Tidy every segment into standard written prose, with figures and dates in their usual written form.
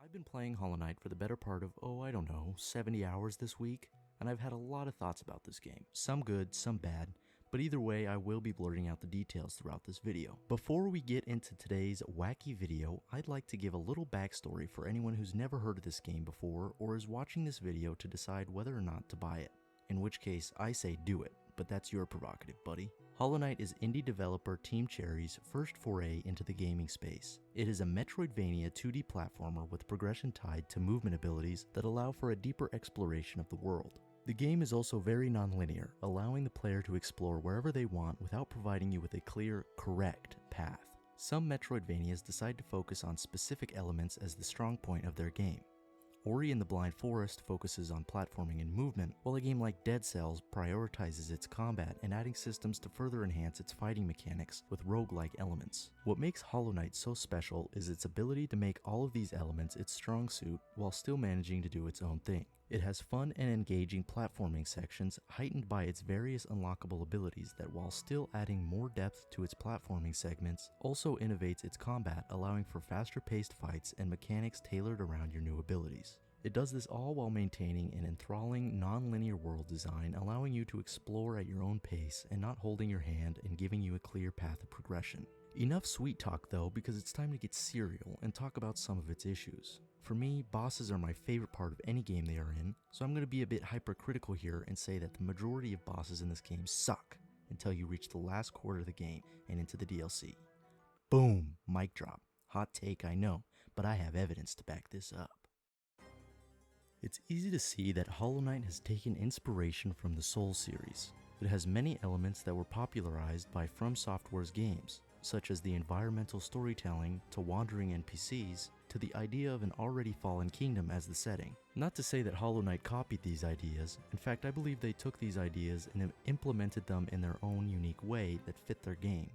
I've been playing Hollow Knight for the better part of, I don't know, 70 hours this week, and I've had a lot of thoughts about this game. Some good, some bad, but either way I will be blurting out the details throughout this video. Before we get into today's wacky video, I'd like to give a little backstory for anyone who's never heard of this game before or is watching this video to decide whether or not to buy it. In which case, I say do it, but that's your prerogative, buddy. Hollow Knight is indie developer Team Cherry's first foray into the gaming space. It is a Metroidvania 2D platformer with progression tied to movement abilities that allow for a deeper exploration of the world. The game is also very non-linear, allowing the player to explore wherever they want without providing you with a clear, correct path. Some Metroidvanias decide to focus on specific elements as the strong point of their game. Ori and the Blind Forest focuses on platforming and movement, while a game like Dead Cells prioritizes its combat and adding systems to further enhance its fighting mechanics with roguelike elements. What makes Hollow Knight so special is its ability to make all of these elements its strong suit while still managing to do its own thing. It has fun and engaging platforming sections heightened by its various unlockable abilities that, while still adding more depth to its platforming segments, also innovates its combat, allowing for faster paced fights and mechanics tailored around your new abilities. It does this all while maintaining an enthralling, non-linear world design, allowing you to explore at your own pace and not holding your hand and giving you a clear path of progression. Enough sweet talk though, because it's time to get serial and talk about some of its issues. For me, bosses are my favorite part of any game they are in, so I'm going to be a bit hypercritical here and say that the majority of bosses in this game suck until you reach the last quarter of the game and into the DLC. Boom! Mic drop. Hot take, I know, but I have evidence to back this up. It's easy to see that Hollow Knight has taken inspiration from the Souls series. It has many elements that were popularized by From Software's games, such as the environmental storytelling to wandering NPCs, to the idea of an already fallen kingdom as the setting. Not to say that Hollow Knight copied these ideas, in fact I believe they took these ideas and implemented them in their own unique way that fit their game.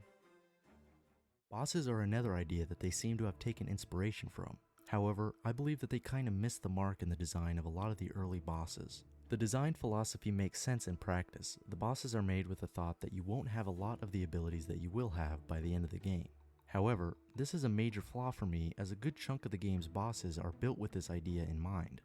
Bosses are another idea that they seem to have taken inspiration from. However, I believe that they kinda missed the mark in the design of a lot of the early bosses. The design philosophy makes sense in practice. The bosses are made with the thought that you won't have a lot of the abilities that you will have by the end of the game. However, this is a major flaw for me, as a good chunk of the game's bosses are built with this idea in mind,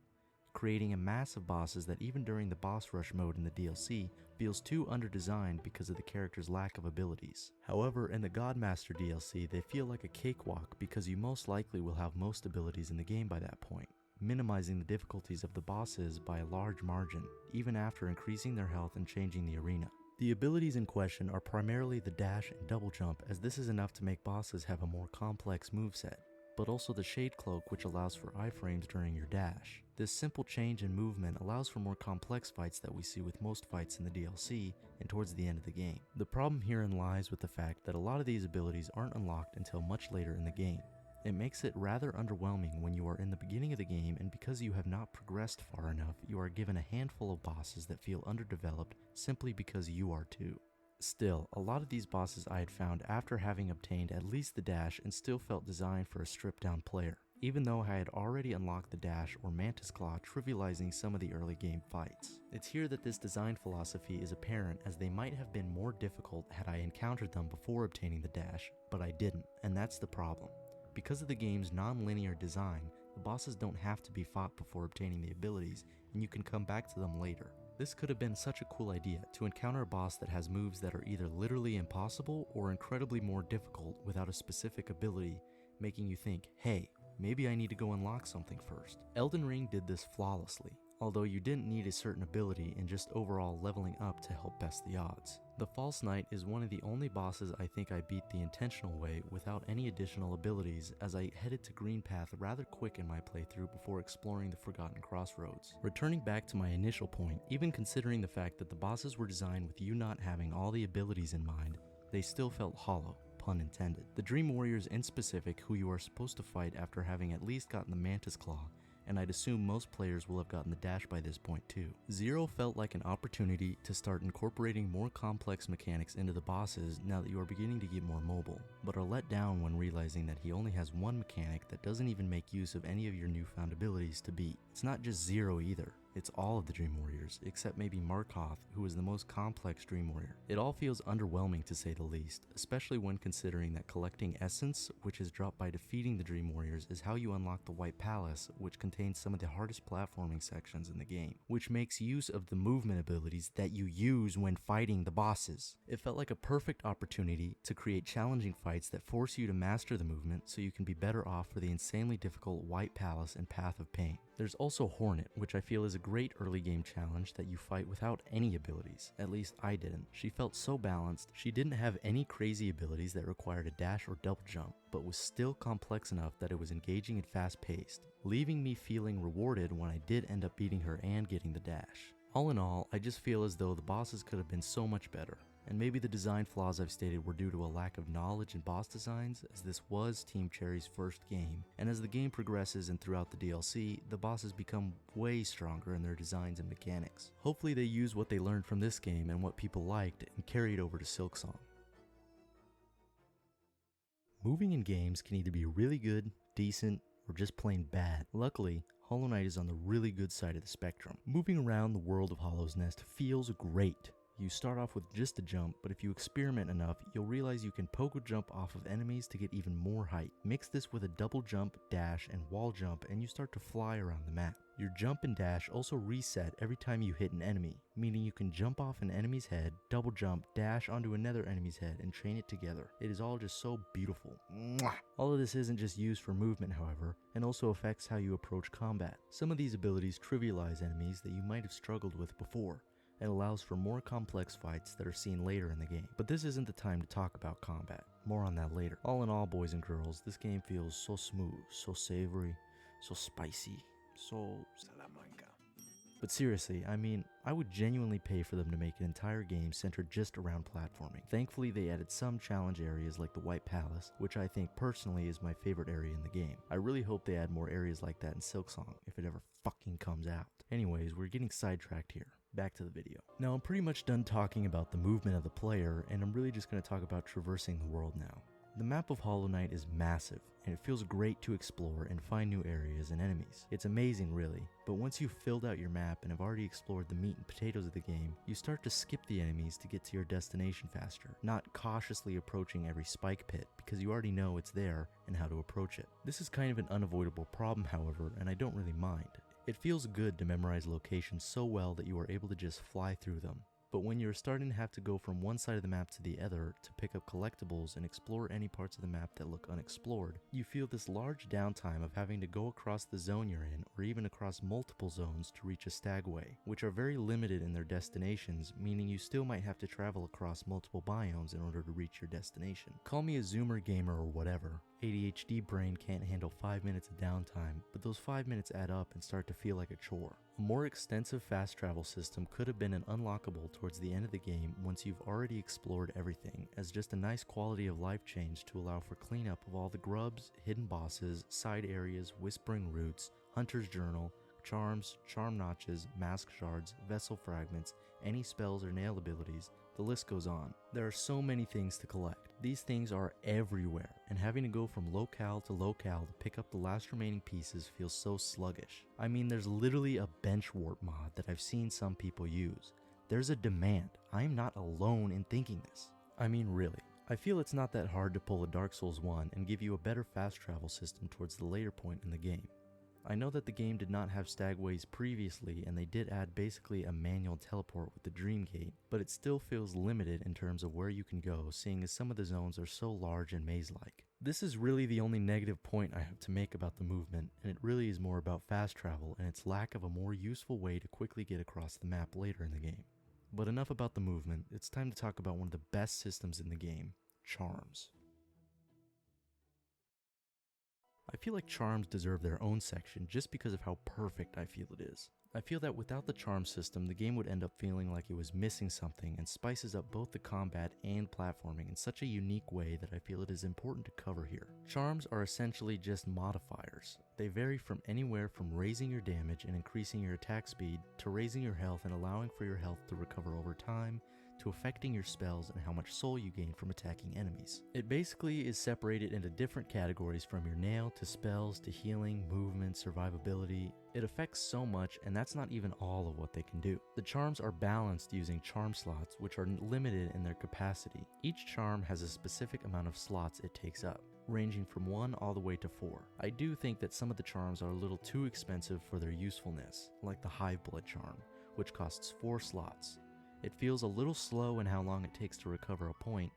creating a mass of bosses that even during the boss rush mode in the DLC feels too underdesigned because of the character's lack of abilities. However, in the Godmaster DLC they feel like a cakewalk because you most likely will have most abilities in the game by that point, minimizing the difficulties of the bosses by a large margin, even after increasing their health and changing the arena. The abilities in question are primarily the dash and double jump, as this is enough to make bosses have a more complex moveset, but also the shade cloak, which allows for iframes during your dash. This simple change in movement allows for more complex fights that we see with most fights in the DLC and towards the end of the game. The problem herein lies with the fact that a lot of these abilities aren't unlocked until much later in the game. It makes it rather underwhelming when you are in the beginning of the game, and because you have not progressed far enough, you are given a handful of bosses that feel underdeveloped simply because you are too. Still, a lot of these bosses I had found after having obtained at least the dash and still felt designed for a stripped down player, even though I had already unlocked the dash or Mantis Claw, trivializing some of the early game fights. It's here that this design philosophy is apparent, as they might have been more difficult had I encountered them before obtaining the dash, but I didn't, and that's the problem. Because of the game's non-linear design, the bosses don't have to be fought before obtaining the abilities, and you can come back to them later. This could have been such a cool idea, to encounter a boss that has moves that are either literally impossible or incredibly more difficult without a specific ability, making you think, hey, maybe I need to go unlock something first. Elden Ring did this flawlessly, although you didn't need a certain ability and just overall leveling up to help best the odds. The False Knight is one of the only bosses I think I beat the intentional way without any additional abilities, as I headed to Green Path rather quick in my playthrough before exploring the Forgotten Crossroads. Returning back to my initial point, even considering the fact that the bosses were designed with you not having all the abilities in mind, they still felt hollow, pun intended. The Dream Warriors in specific, who you are supposed to fight after having at least gotten the Mantis Claw, and I'd assume most players will have gotten the dash by this point too. Zero felt like an opportunity to start incorporating more complex mechanics into the bosses now that you are beginning to get more mobile, but are let down when realizing that he only has one mechanic that doesn't even make use of any of your newfound abilities to beat. It's not just Zero either. It's all of the Dream Warriors, except maybe Markoth, who is the most complex Dream Warrior. It all feels underwhelming to say the least, especially when considering that collecting Essence, which is dropped by defeating the Dream Warriors, is how you unlock the White Palace, which contains some of the hardest platforming sections in the game, which makes use of the movement abilities that you use when fighting the bosses. It felt like a perfect opportunity to create challenging fights that force you to master the movement so you can be better off for the insanely difficult White Palace and Path of Pain. There's also Hornet, which I feel is a great early game challenge that you fight without any abilities. At least I didn't. She felt so balanced. She didn't have any crazy abilities that required a dash or double jump, but was still complex enough that it was engaging and fast paced, leaving me feeling rewarded when I did end up beating her and getting the dash. All in all, I just feel as though the bosses could have been so much better. And maybe the design flaws I've stated were due to a lack of knowledge in boss designs, as this was Team Cherry's first game, and as the game progresses and throughout the DLC, the bosses become way stronger in their designs and mechanics. Hopefully they use what they learned from this game and what people liked and carry it over to Silksong. Moving in games can either be really good, decent, or just plain bad. Luckily, Hollow Knight is on the really good side of the spectrum. Moving around the world of Hollow's Nest feels great. You start off with just a jump, but if you experiment enough, you'll realize you can pogo jump off of enemies to get even more height. Mix this with a double jump, dash, and wall jump, and you start to fly around the map. Your jump and dash also reset every time you hit an enemy, meaning you can jump off an enemy's head, double jump, dash onto another enemy's head, and chain it together. It is all just so beautiful. Mwah! All of this isn't just used for movement, however, and also affects how you approach combat. Some of these abilities trivialize enemies that you might have struggled with before, and allows for more complex fights that are seen later in the game. But this isn't the time to talk about combat. More on that later. All in all, boys and girls, this game feels so smooth, so savory, so spicy, so Salamanca. But seriously, I mean, I would genuinely pay for them to make an entire game centered just around platforming. Thankfully, they added some challenge areas like the White Palace, which I think personally is my favorite area in the game. I really hope they add more areas like that in Silksong, if it ever fucking comes out. Anyways, we're getting sidetracked here. Back to the video. Now, I'm pretty much done talking about the movement of the player, and I'm really just going to talk about traversing the world now. The map of Hollow Knight is massive, and it feels great to explore and find new areas and enemies. It's amazing, really, but once you've filled out your map and have already explored the meat and potatoes of the game, you start to skip the enemies to get to your destination faster, not cautiously approaching every spike pit, because you already know it's there and how to approach it. This is kind of an unavoidable problem, however, and I don't really mind. It feels good to memorize locations so well that you are able to just fly through them. But when you're starting to have to go from one side of the map to the other to pick up collectibles and explore any parts of the map that look unexplored, you feel this large downtime of having to go across the zone you're in or even across multiple zones to reach a stagway, which are very limited in their destinations, meaning you still might have to travel across multiple biomes in order to reach your destination. Call me a zoomer gamer or whatever. ADHD brain can't handle 5 minutes of downtime, but those 5 minutes add up and start to feel like a chore. A more extensive fast travel system could have been an unlockable towards the end of the game once you've already explored everything, as just a nice quality of life change to allow for cleanup of all the grubs, hidden bosses, side areas, whispering roots, hunter's journal, charms, charm notches, mask shards, vessel fragments, any spells or nail abilities. The list goes on. There are so many things to collect. These things are everywhere, and having to go from locale to locale to pick up the last remaining pieces feels so sluggish. I mean, there's literally a bench warp mod that I've seen some people use. There's a demand. I am not alone in thinking this. I mean, really. I feel it's not that hard to pull a Dark Souls 1 and give you a better fast travel system towards the later point in the game. I know that the game did not have stagways previously, and they did add basically a manual teleport with the Dream Gate, but it still feels limited in terms of where you can go, seeing as some of the zones are so large and maze-like. This is really the only negative point I have to make about the movement, and it really is more about fast travel and its lack of a more useful way to quickly get across the map later in the game. But enough about the movement, it's time to talk about one of the best systems in the game, charms. I feel like charms deserve their own section just because of how perfect I feel it is. I feel that without the charm system, the game would end up feeling like it was missing something and spices up both the combat and platforming in such a unique way that I feel it is important to cover here. Charms are essentially just modifiers. They vary from anywhere from raising your damage and increasing your attack speed to raising your health and allowing for your health to recover over time, to affecting your spells and how much soul you gain from attacking enemies. It basically is separated into different categories from your nail to spells to healing, movement, survivability. It affects so much, and that's not even all of what they can do. The charms are balanced using charm slots, which are limited in their capacity. Each charm has a specific amount of slots it takes up, ranging from 1 all the way to 4. I do think that some of the charms are a little too expensive for their usefulness, like the Hive Blood charm, which costs 4 slots. It feels a little slow in how long it takes to recover a point,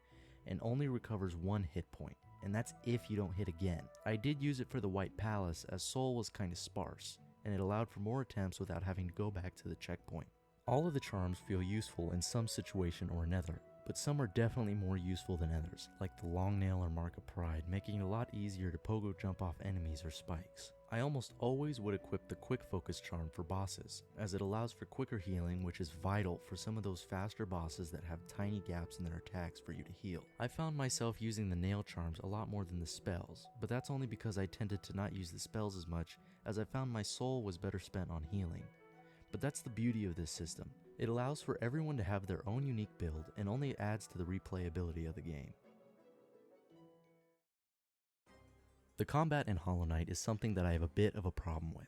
and only recovers 1 hit point, and that's if you don't hit again. I did use it for the White Palace, as soul was kinda sparse, and it allowed for more attempts without having to go back to the checkpoint. All of the charms feel useful in some situation or another, but some are definitely more useful than others, like the Long Nail or Mark of Pride, making it a lot easier to pogo jump off enemies or spikes. I almost always would equip the Quick Focus charm for bosses, as it allows for quicker healing, which is vital for some of those faster bosses that have tiny gaps in their attacks for you to heal. I found myself using the nail charms a lot more than the spells, but that's only because I tended to not use the spells as much, as I found my soul was better spent on healing. But that's the beauty of this system. It allows for everyone to have their own unique build and only adds to the replayability of the game. The combat in Hollow Knight is something that I have a bit of a problem with.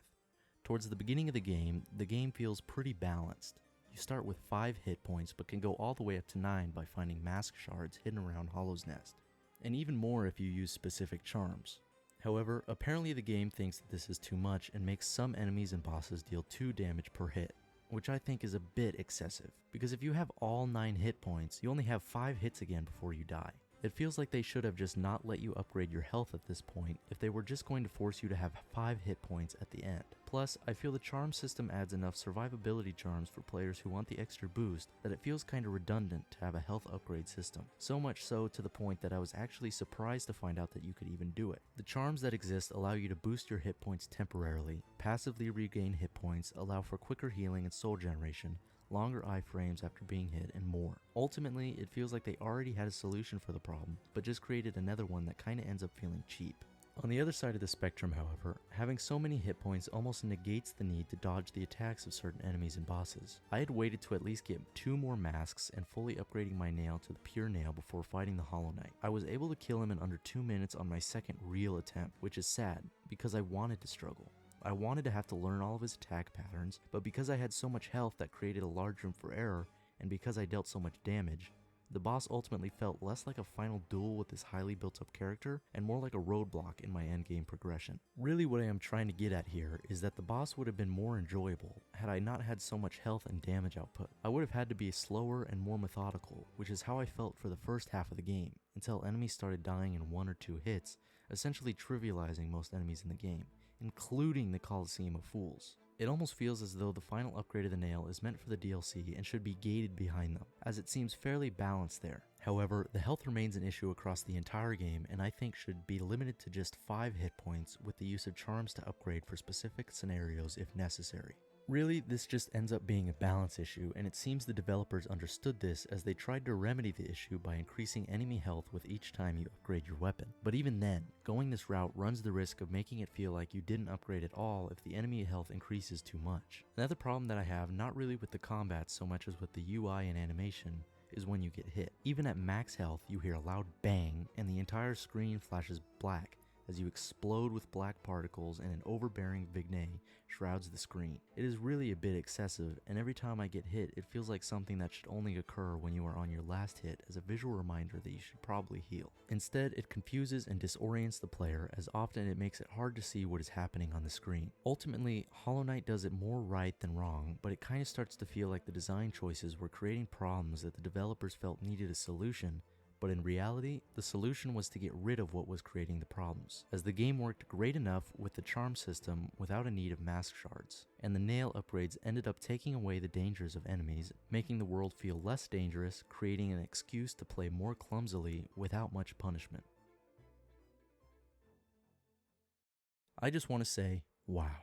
Towards the beginning of the game feels pretty balanced. You start with 5 hit points but can go all the way up to 9 by finding mask shards hidden around Hollow's Nest, and even more if you use specific charms. However, apparently the game thinks that this is too much and makes some enemies and bosses deal 2 damage per hit, which I think is a bit excessive, because if you have all 9 hit points, you only have 5 hits again before you die. It feels like they should have just not let you upgrade your health at this point if they were just going to force you to have 5 hit points at the end. Plus, I feel the charm system adds enough survivability charms for players who want the extra boost that it feels kinda redundant to have a health upgrade system. So much so to the point that I was actually surprised to find out that you could even do it. The charms that exist allow you to boost your hit points temporarily, passively regain hit points, allow for quicker healing and soul generation, longer iframes after being hit, and more. Ultimately, it feels like they already had a solution for the problem, but just created another one that kinda ends up feeling cheap. On the other side of the spectrum, however, having so many hit points almost negates the need to dodge the attacks of certain enemies and bosses. I had waited to at least get 2 more masks and fully upgrading my nail to the pure nail before fighting the Hollow Knight. I was able to kill him in under 2 minutes on my second real attempt, which is sad, because I wanted to struggle. I wanted to have to learn all of his attack patterns, but because I had so much health that created a large room for error, and because I dealt so much damage, the boss ultimately felt less like a final duel with this highly built up character and more like a roadblock in my endgame progression. Really what I am trying to get at here is that the boss would have been more enjoyable had I not had so much health and damage output. I would have had to be slower and more methodical, which is how I felt for the first half of the game, until enemies started dying in 1 or 2 hits, essentially trivializing most enemies in the game, including the Colosseum of Fools. It almost feels as though the final upgrade of the nail is meant for the DLC and should be gated behind them, as it seems fairly balanced there. However, the health remains an issue across the entire game and I think should be limited to just 5 hit points with the use of charms to upgrade for specific scenarios if necessary. Really, this just ends up being a balance issue, and it seems the developers understood this as they tried to remedy the issue by increasing enemy health with each time you upgrade your weapon. But even then, going this route runs the risk of making it feel like you didn't upgrade at all if the enemy health increases too much. Another problem that I have, not really with the combat so much as with the UI and animation, is when you get hit. Even at max health, you hear a loud bang, and the entire screen flashes black as you explode with black particles and an overbearing Vignette shrouds the screen. It is really a bit excessive, and every time I get hit, it feels like something that should only occur when you are on your last hit as a visual reminder that you should probably heal. Instead, it confuses and disorients the player, as often it makes it hard to see what is happening on the screen. Ultimately, Hollow Knight does it more right than wrong, but it kinda starts to feel like the design choices were creating problems that the developers felt needed a solution, but in reality, the solution was to get rid of what was creating the problems, as the game worked great enough with the charm system without a need of mask shards, and the nail upgrades ended up taking away the dangers of enemies, making the world feel less dangerous, creating an excuse to play more clumsily without much punishment. I just want to say, wow.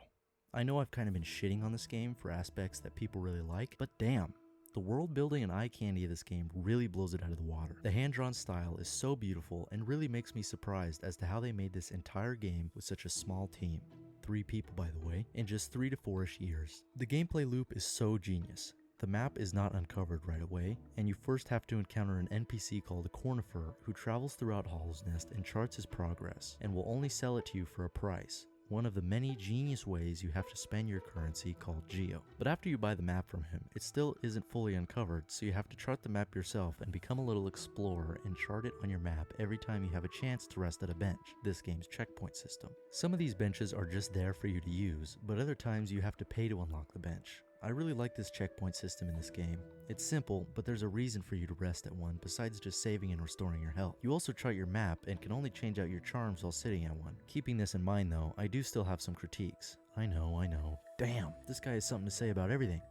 I know I've kind of been shitting on this game for aspects that people really like, but damn. The world building and eye candy of this game really blows it out of the water. The hand-drawn style is so beautiful and really makes me surprised as to how they made this entire game with such a small team. 3 people, by the way, in just 3 to 4-ish years. The gameplay loop is so genius. the map is not uncovered right away, and you first have to encounter an NPC called a Cornifer who travels throughout Hollow's Nest and charts his progress, and will only sell it to you for a price. One of the many genius ways you have to spend your currency called Geo. But after you buy the map from him, it still isn't fully uncovered, so you have to chart the map yourself and become a little explorer and chart it on your map every time you have a chance to rest at a bench, this game's checkpoint system. Some of these benches are just there for you to use, but other times you have to pay to unlock the bench. I really like this checkpoint system in this game. It's simple, but there's a reason for you to rest at one besides just saving and restoring your health. You also chart your map and can only change out your charms while sitting at one. Keeping this in mind though, I do still have some critiques. I know. Damn, this guy has something to say about everything.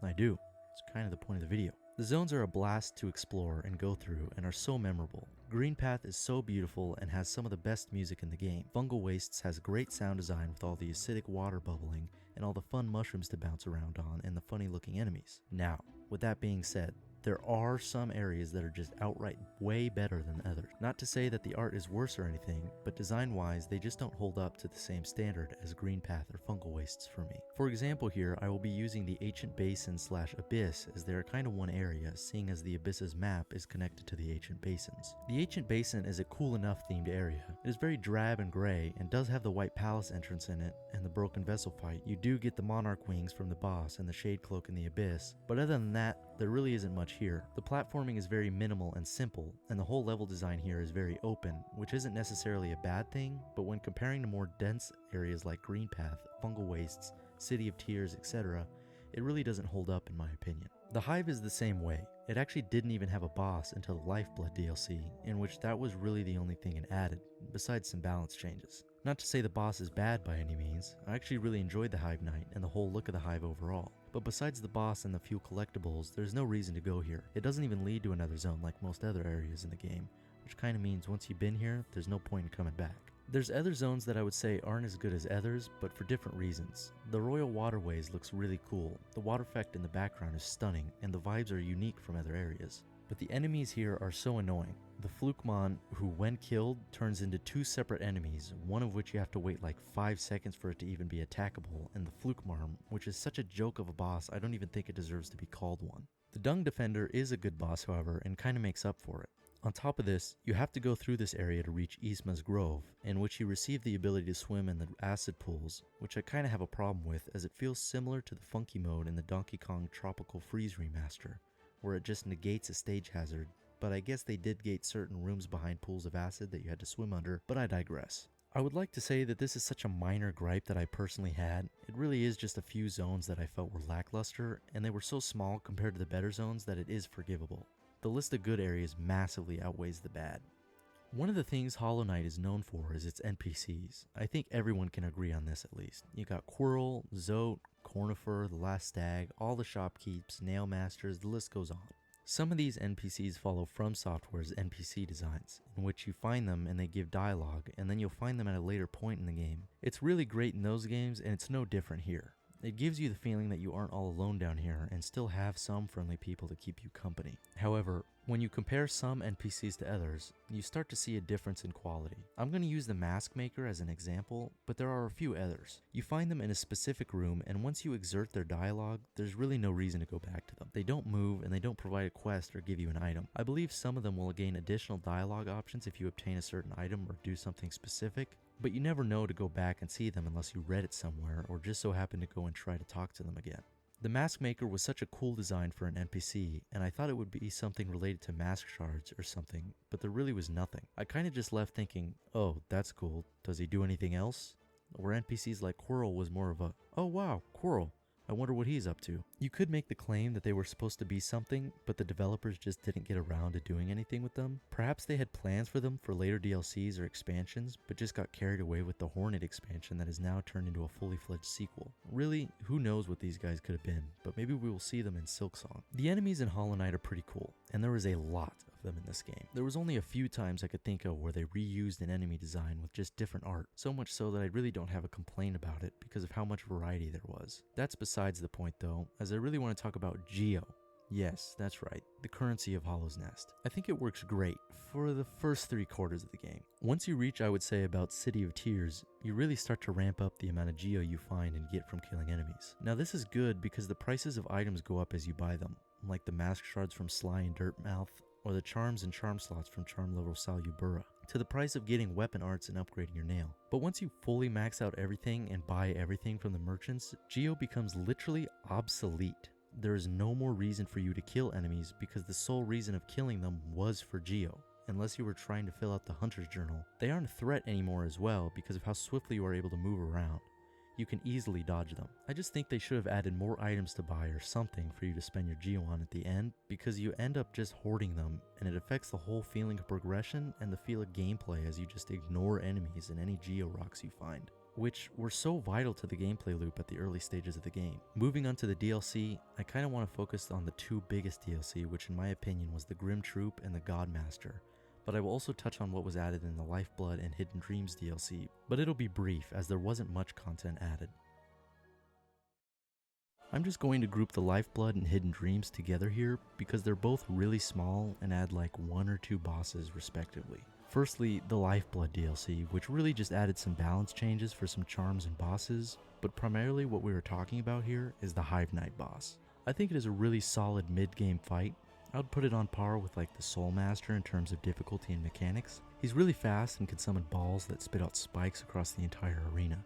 I do. It's kind of the point of the video. The zones are a blast to explore and go through and are so memorable. Green Path is so beautiful and has some of the best music in the game. Fungal Wastes has great sound design with all the acidic water bubbling and all the fun mushrooms to bounce around on and the funny looking enemies. Now, with that being said, there are some areas that are just outright way better than others. Not to say that the art is worse or anything, but design-wise, they just don't hold up to the same standard as Green Path or Fungal Wastes for me. For example here, I will be using the Ancient Basin / Abyss as they are kind of one area, seeing as the Abyss's map is connected to the Ancient Basins. The Ancient Basin is a cool enough themed area. It is very drab and gray, and does have the White Palace entrance in it, and the Broken Vessel fight. You do get the Monarch Wings from the boss and the Shade Cloak in the Abyss, but other than that, there really isn't much here. The platforming is very minimal and simple, and the whole level design here is very open, which isn't necessarily a bad thing, but when comparing to more dense areas like Green Path, Fungal Wastes, City of Tears, etc., it really doesn't hold up in my opinion. The Hive is the same way. It actually didn't even have a boss until the Lifeblood DLC, in which that was really the only thing it added, besides some balance changes. Not to say the boss is bad by any means, I actually really enjoyed the Hive Knight and the whole look of the Hive overall. But besides the boss and the few collectibles, there's no reason to go here. It doesn't even lead to another zone like most other areas in the game, which kinda means once you've been here, there's no point in coming back. There's other zones that I would say aren't as good as others, but for different reasons. The Royal Waterways looks really cool, the water effect in the background is stunning, and the vibes are unique from other areas. But the enemies here are so annoying. The Flukemon, who when killed, turns into two separate enemies, one of which you have to wait like 5 seconds for it to even be attackable, and the Flukemarm, which is such a joke of a boss I don't even think it deserves to be called one. The Dung Defender is a good boss however, and kinda makes up for it. On top of this, you have to go through this area to reach Yzma's Grove, in which you receive the ability to swim in the acid pools, which I kinda have a problem with as it feels similar to the funky mode in the Donkey Kong Tropical Freeze remaster, where it just negates a stage hazard, but I guess they did gate certain rooms behind pools of acid that you had to swim under, but I digress. I would like to say that this is such a minor gripe that I personally had. It really is just a few zones that I felt were lackluster, and they were so small compared to the better zones that it is forgivable. The list of good areas massively outweighs the bad. One of the things Hollow Knight is known for is its NPCs. I think everyone can agree on this at least. You got Quirrell, Zote, Cornifer, the Last Stag, all the shopkeepers, Nail Masters, the list goes on. Some of these NPCs follow From Software's NPC designs, in which you find them and they give dialogue, and then you'll find them at a later point in the game. It's really great in those games, and it's no different here. It gives you the feeling that you aren't all alone down here and still have some friendly people to keep you company. However, when you compare some NPCs to others, you start to see a difference in quality. I'm going to use the Mask Maker as an example, but there are a few others. You find them in a specific room, and once you exert their dialogue, there's really no reason to go back to them. They don't move, and they don't provide a quest or give you an item. I believe some of them will gain additional dialogue options if you obtain a certain item or do something specific, but you never know to go back and see them unless you read it somewhere or just so happen to go and try to talk to them again. The Mask Maker was such a cool design for an NPC, and I thought it would be something related to mask shards or something, but there really was nothing. I kinda just left thinking, oh, that's cool, does he do anything else? Where NPCs like Quirrell was more of a, oh wow, Quirrell, I wonder what he's up to. You could make the claim that they were supposed to be something, but the developers just didn't get around to doing anything with them. Perhaps they had plans for them for later DLCs or expansions, but just got carried away with the Hornet expansion that has now turned into a fully fledged sequel. Really, who knows what these guys could have been, but maybe we will see them in Silksong. The enemies in Hollow Knight are pretty cool, and there is a lot of them in this game. There was only a few times I could think of where they reused an enemy design with just different art, so much so that I really don't have a complaint about it because of how much variety there was. That's besides the point though, as I really want to talk about Geo. Yes, that's right, the currency of Hollow's Nest. I think it works great for the first 3/4 of the game. Once you reach, I would say, about City of Tears, you really start to ramp up the amount of geo you find and get from killing enemies. Now this is good because the prices of items go up as you buy them, like the mask shards from Sly and Dirtmouth, or the charms and charm slots from charm level Salubura, to the price of getting weapon arts and upgrading your nail. But once you fully max out everything and buy everything from the merchants, geo becomes literally obsolete. There is no more reason for you to kill enemies because the sole reason of killing them was for geo, unless you were trying to fill out the Hunter's Journal. They aren't a threat anymore as well because of how swiftly you are able to move around. You can easily dodge them. I just think they should have added more items to buy or something for you to spend your geo on at the end, because you end up just hoarding them and it affects the whole feeling of progression and the feel of gameplay as you just ignore enemies and any geo rocks you find, which were so vital to the gameplay loop at the early stages of the game. Moving on to the DLC, I kind of want to focus on the two biggest DLC, which in my opinion was the Grim Troop and the Godmaster. But I will also touch on what was added in the Lifeblood and Hidden Dreams DLC, but it'll be brief as there wasn't much content added. I'm just going to group the Lifeblood and Hidden Dreams together here because they're both really small and add like 1 or 2 bosses respectively. Firstly, the Lifeblood DLC, which really just added some balance changes for some charms and bosses, but primarily what we were talking about here is the Hive Knight boss. I think it is a really solid mid-game fight. I would put it on par with like the Soul Master in terms of difficulty and mechanics. He's really fast and can summon balls that spit out spikes across the entire arena.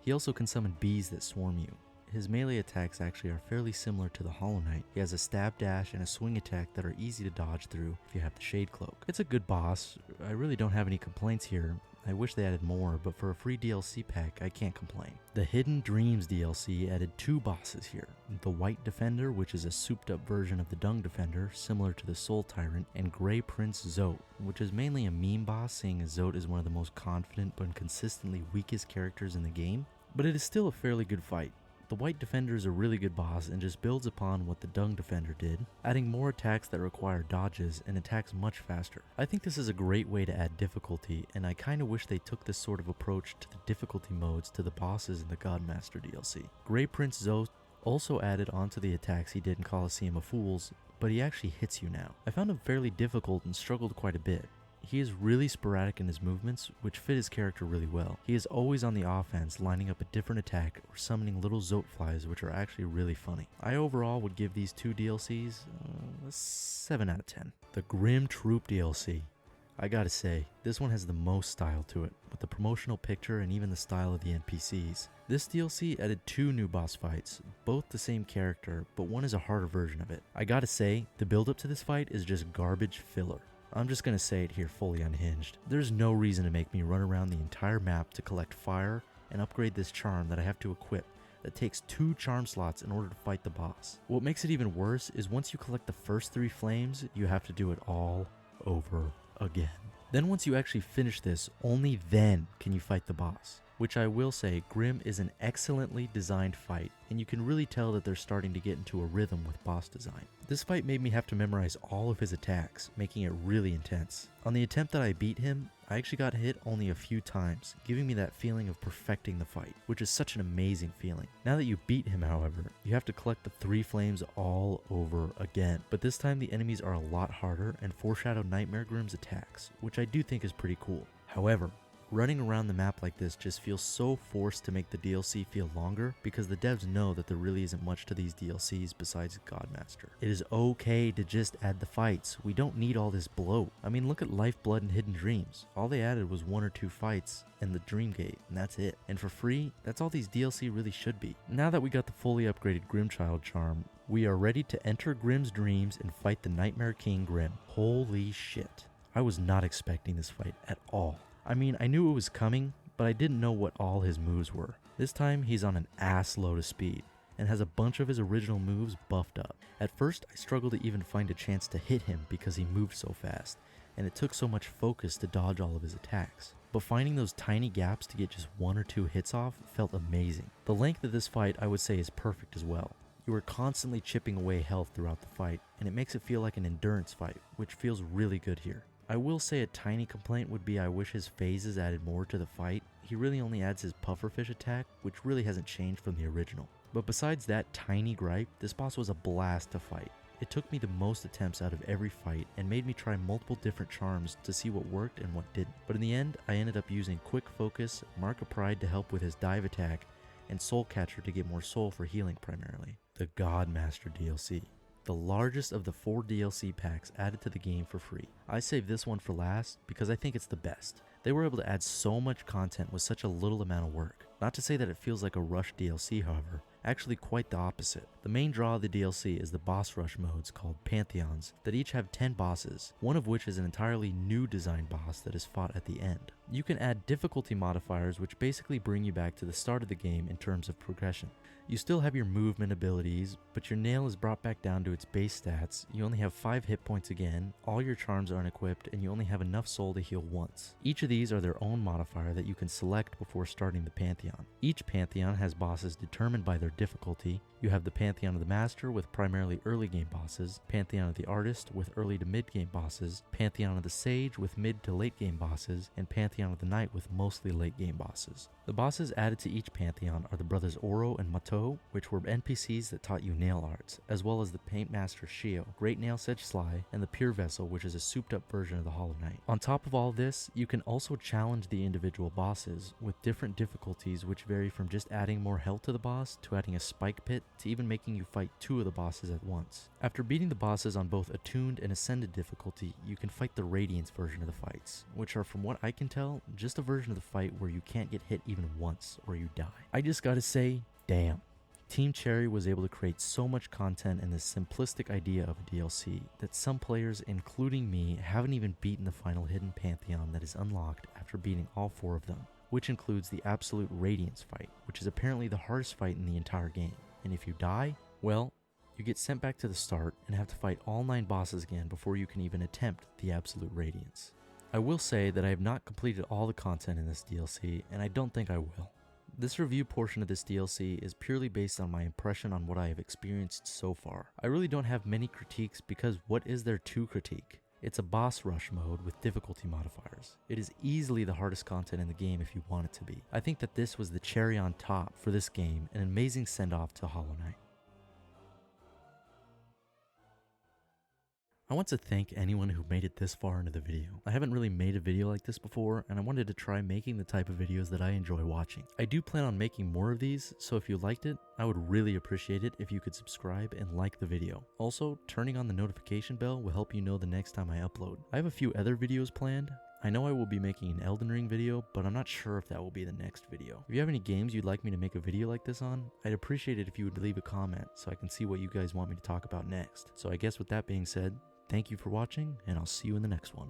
He also can summon bees that swarm you. His melee attacks actually are fairly similar to the Hollow Knight. He has a stab dash and a swing attack that are easy to dodge through if you have the Shade Cloak. It's a good boss. I really don't have any complaints here. I wish they added more, but for a free DLC pack, I can't complain. The Hidden Dreams DLC added 2 bosses here. The White Defender, which is a souped up version of the Dung Defender, similar to the Soul Tyrant, and Grey Prince Zote, which is mainly a meme boss, seeing as Zote is one of the most confident but consistently weakest characters in the game. But it is still a fairly good fight. The White Defender is a really good boss and just builds upon what the Dung Defender did, adding more attacks that require dodges and attacks much faster. I think this is a great way to add difficulty, and I kinda wish they took this sort of approach to the difficulty modes to the bosses in the Godmaster DLC. Grey Prince Zote also added onto the attacks he did in Coliseum of Fools, but he actually hits you now. I found him fairly difficult and struggled quite a bit. He is really sporadic in his movements, which fit his character really well. He is always on the offense, lining up a different attack or summoning little Zote flies, which are actually really funny. I overall would give these 2 DLCs a 7 out of 10. The Grim Troop DLC. I gotta say, this one has the most style to it, with the promotional picture and even the style of the NPCs. This DLC added 2 new boss fights, both the same character, but one is a harder version of it. I gotta say, the build up to this fight is just garbage filler. I'm just gonna say it here fully unhinged. There's no reason to make me run around the entire map to collect fire and upgrade this charm that I have to equip that takes 2 charm slots in order to fight the boss. What makes it even worse is once you collect the first 3 flames, you have to do it all over again. Then once you actually finish this, only then can you fight the boss. Which I will say, Grim is an excellently designed fight, and you can really tell that they're starting to get into a rhythm with boss design. This fight made me have to memorize all of his attacks, making it really intense. On the attempt that I beat him, I actually got hit only a few times, giving me that feeling of perfecting the fight, which is such an amazing feeling. Now that you beat him, however, you have to collect the 3 flames all over again, but this time the enemies are a lot harder and foreshadow Nightmare Grim's attacks, which I do think is pretty cool. However, running around the map like this just feels so forced to make the DLC feel longer because the devs know that there really isn't much to these DLCs besides Godmaster. It is okay to just add the fights. We don't need all this bloat. I mean, look at Lifeblood and Hidden Dreams. All they added was 1 or 2 fights and the Dreamgate, and that's it. And for free, that's all these DLC really should be. Now that we got the fully upgraded Grimchild charm, we are ready to enter Grim's dreams and fight the Nightmare King Grim. Holy shit. I was not expecting this fight at all. I mean, I knew it was coming, but I didn't know what all his moves were. This time, he's on an ass load of speed, and has a bunch of his original moves buffed up. At first, I struggled to even find a chance to hit him because he moved so fast, and it took so much focus to dodge all of his attacks. But finding those tiny gaps to get just 1 or 2 hits off felt amazing. The length of this fight, I would say, is perfect as well. You are constantly chipping away health throughout the fight, and it makes it feel like an endurance fight, which feels really good here. I will say a tiny complaint would be I wish his phases added more to the fight. He really only adds his pufferfish attack, which really hasn't changed from the original. But besides that tiny gripe, this boss was a blast to fight. It took me the most attempts out of every fight and made me try multiple different charms to see what worked and what didn't. But in the end, I ended up using Quick Focus, Mark of Pride to help with his dive attack, and Soul Catcher to get more soul for healing primarily. The Godmaster DLC. The largest of the 4 DLC packs added to the game for free. I saved this one for last because I think it's the best. They were able to add so much content with such a little amount of work. Not to say that it feels like a rushed DLC, however, actually quite the opposite. The main draw of the DLC is the boss rush modes called Pantheons that each have 10 bosses, one of which is an entirely new design boss that is fought at the end. You can add difficulty modifiers which basically bring you back to the start of the game in terms of progression. You still have your movement abilities, but your nail is brought back down to its base stats, you only have 5 hit points again, all your charms are unequipped, and you only have enough soul to heal once. Each of these are their own modifier that you can select before starting the Pantheon. Each Pantheon has bosses determined by their difficulty. You have the Pantheon of the Master with primarily early game bosses, Pantheon of the Artist with early to mid game bosses, Pantheon of the Sage with mid to late game bosses, and Pantheon of the Knight with mostly late game bosses. The bosses added to each Pantheon are the brothers Oro and Mato, which were NPCs that taught you nail arts, as well as the Paintmaster Shio, Great Nail Sedge Sly, and the Pure Vessel, which is a souped up version of the Hollow Knight. On top of all this, you can also challenge the individual bosses with different difficulties which vary from just adding more health to the boss to adding a spike pit to even making you fight 2 of the bosses at once. After beating the bosses on both attuned and ascended difficulty, you can fight the Radiance version of the fights, which are, from what I can tell, just a version of the fight where you can't get hit even once or you die. I just gotta say, damn. Team Cherry was able to create so much content in this simplistic idea of a DLC that some players, including me, haven't even beaten the final hidden Pantheon that is unlocked after beating all 4 of them, which includes the Absolute Radiance fight, which is apparently the hardest fight in the entire game. And if you die, well, you get sent back to the start and have to fight all 9 bosses again before you can even attempt the Absolute Radiance. I will say that I have not completed all the content in this DLC, and I don't think I will. This review portion of this DLC is purely based on my impression on what I have experienced so far. I really don't have many critiques because what is there to critique? It's a boss rush mode with difficulty modifiers. It is easily the hardest content in the game if you want it to be. I think that this was the cherry on top for this game, an amazing send-off to Hollow Knight. I want to thank anyone who made it this far into the video. I haven't really made a video like this before, and I wanted to try making the type of videos that I enjoy watching. I do plan on making more of these, so if you liked it, I would really appreciate it if you could subscribe and like the video. Also, turning on the notification bell will help you know the next time I upload. I have a few other videos planned. I know I will be making an Elden Ring video, but I'm not sure if that will be the next video. If you have any games you'd like me to make a video like this on, I'd appreciate it if you would leave a comment so I can see what you guys want me to talk about next. So I guess with that being said, thank you for watching, and I'll see you in the next one.